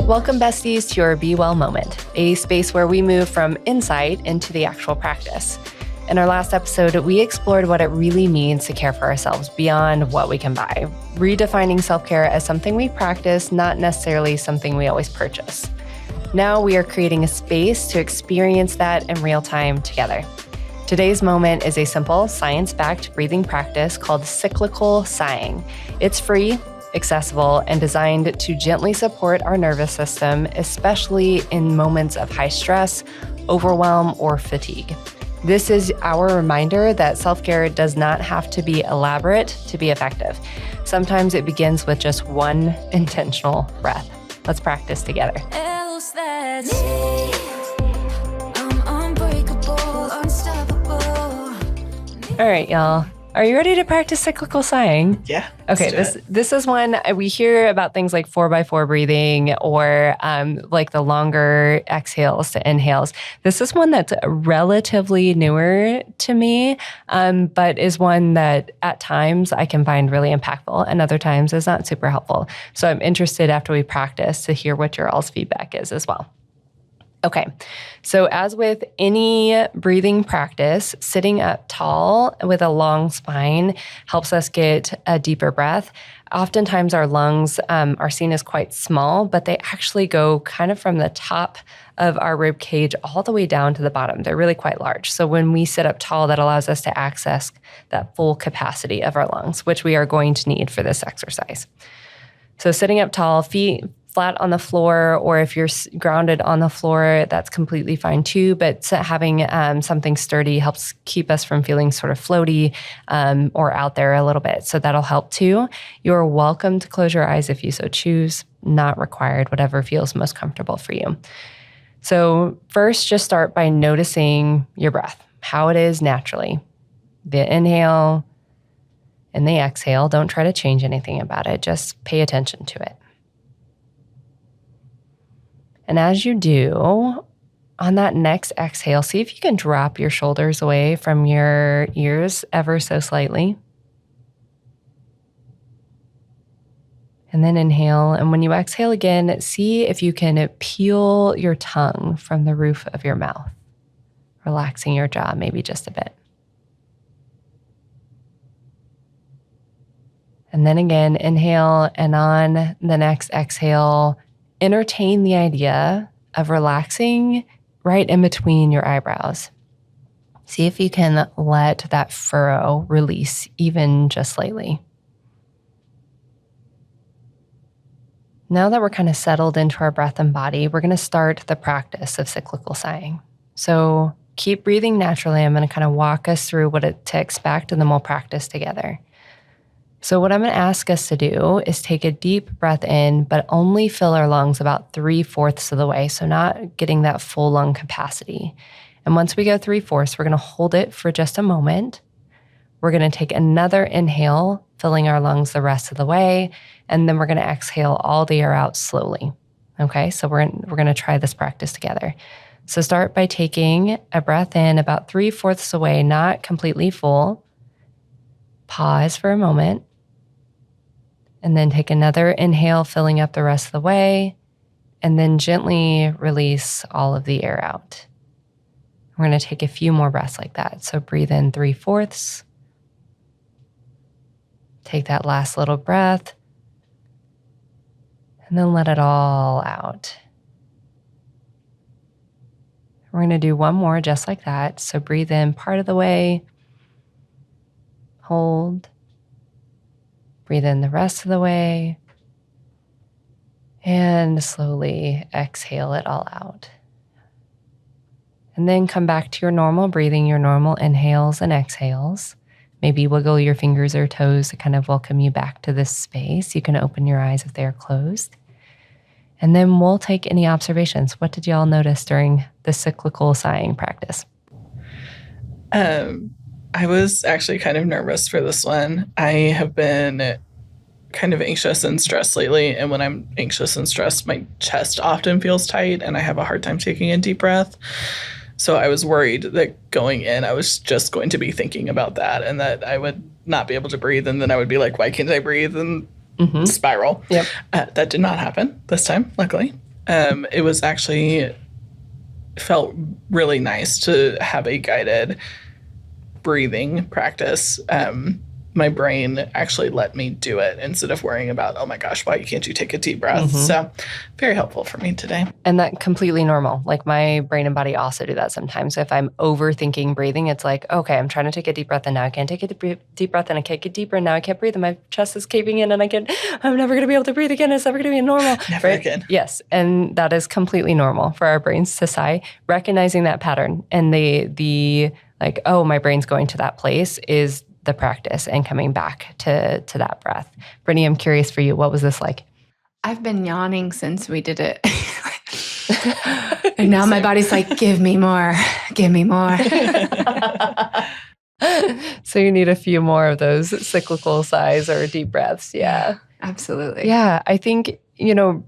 Welcome, Besties, to your Be Well moment, a space where we move from insight into the actual practice. In our last episode, we explored what it really means to care for ourselves beyond what we can buy, redefining self-care as something we practice, not necessarily something we always purchase. Now we are creating a space to experience that in real time together. Today's moment is a simple, science-backed breathing practice called cyclical sighing. It's free, accessible, and designed to gently support our nervous system, especially in moments of high stress, overwhelm, or fatigue. This is our reminder that self-care does not have to be elaborate to be effective. Sometimes it begins with just one intentional breath. Let's practice together. All right, y'all. Are you ready to practice cyclical sighing? Yeah. Okay, this is one we hear about things like 4x4 breathing or like the longer exhales to inhales. This is one that's relatively newer to me, but is one that at times I can find really impactful and other times is not super helpful. So I'm interested after we practice to hear what your all's feedback is as well. Okay, so as with any breathing practice, sitting up tall with a long spine helps us get a deeper breath. Oftentimes our lungs are seen as quite small, but they actually go kind of from the top of our rib cage all the way down to the bottom. They're really quite large. So when we sit up tall, that allows us to access that full capacity of our lungs, which we are going to need for this exercise. So sitting up tall, feet flat on the floor, or if you're grounded on the floor, that's completely fine too. But having something sturdy helps keep us from feeling sort of floaty or out there a little bit. So that'll help too. You're welcome to close your eyes if you so choose, not required, whatever feels most comfortable for you. So first, just start by noticing your breath, how it is naturally. The inhale and the exhale. Don't try to change anything about it. Just pay attention to it. And as you do, on that next exhale, see if you can drop your shoulders away from your ears ever so slightly. And then inhale. And when you exhale again, see if you can peel your tongue from the roof of your mouth, relaxing your jaw maybe just a bit. And then again, inhale, and on the next exhale, entertain the idea of relaxing right in between your eyebrows. See if you can let that furrow release even just slightly. Now that we're kind of settled into our breath and body, we're going to start the practice of cyclical sighing. So keep breathing naturally. I'm going to kind of walk us through what to expect, and then we'll practice together. So what I'm going to ask us to do is take a deep breath in, but only fill our lungs about 3/4 of the way. So not getting that full lung capacity. And once we go 3/4, we're going to hold it for just a moment. We're going to take another inhale, filling our lungs the rest of the way. And then we're going to exhale all the air out slowly. Okay, so we're going to try this practice together. So start by taking a breath in about 3/4 away, not completely full. Pause for a moment. And then take another inhale, filling up the rest of the way, and then gently release all of the air out. We're going to take a few more breaths like that. So breathe in 3/4. Take that last little breath, and then let it all out. We're going to do one more just like that. So breathe in part of the way, hold. Breathe in the rest of the way, and slowly exhale it all out. And then come back to your normal breathing, your normal inhales and exhales. Maybe wiggle your fingers or toes to kind of welcome you back to this space. You can open your eyes if they're closed. And then we'll take any observations. What did y'all notice during the cyclical sighing practice? I was actually kind of nervous for this one. I have been kind of anxious and stressed lately. And when I'm anxious and stressed, my chest often feels tight and I have a hard time taking a deep breath. So I was worried that going in, I was just going to be thinking about that and that I would not be able to breathe. And then I would be like, why can't I breathe? And spiral. Yep. That did not happen this time, luckily. It was actually felt really nice to have a guided breathing practice. My brain actually let me do it instead of worrying about, oh my gosh, why can't you take a deep breath? So very helpful for me today. And that completely normal. Like my brain and body also do that sometimes. So if I'm overthinking breathing, it's like, okay, I'm trying to take a deep breath and now I can't take a deep breath and I can't get deeper and now I can't breathe and my chest is caving in and I'm never going to be able to breathe again. It's never going to be normal. Never again. Yes. And that is completely normal for our brains to sigh. Recognizing that pattern and the like, oh, my brain's going to that place is the practice and coming back to that breath. Brittany, I'm curious for you. What was this like? I've been yawning since we did it. And now my body's like, give me more, give me more. So you need a few more of those cyclical sighs or deep breaths. Yeah. Absolutely. Yeah. I think,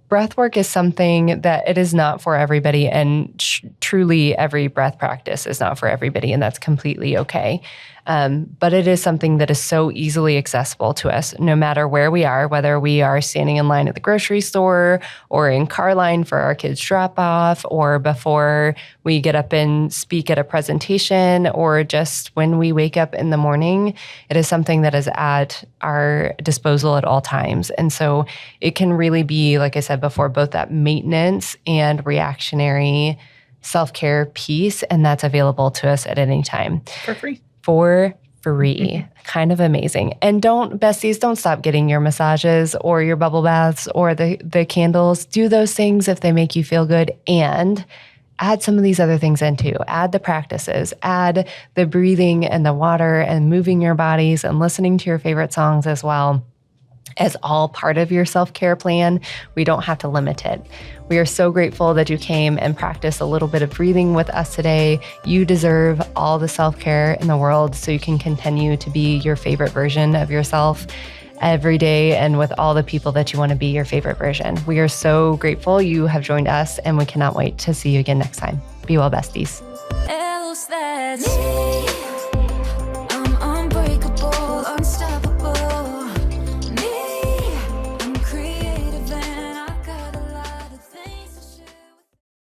breath work is something that it is not for everybody. And truly every breath practice is not for everybody. And that's completely okay. But it is something that is so easily accessible to us, no matter where we are, whether we are standing in line at the grocery store or in car line for our kids' drop off, or before we get up and speak at a presentation, or just when we wake up in the morning. It is something that is at our disposal at all times. And so it can really be, like I said before, both that maintenance and reactionary self-care piece. And that's available to us at any time. For free. For free. Kind of amazing. And besties, don't stop getting your massages or your bubble baths or the candles. Do those things if they make you feel good, and add some of these other things in too. Add the practices, add the breathing and the water and moving your bodies and listening to your favorite songs as well, as all part of your self-care plan. We don't have to limit it. We are so grateful that you came and practiced a little bit of breathing with us today. You deserve all the self-care in the world so you can continue to be your favorite version of yourself every day and with all the people that you want to be your favorite version. We are so grateful you have joined us, and we cannot wait to see you again next time. Be well, besties.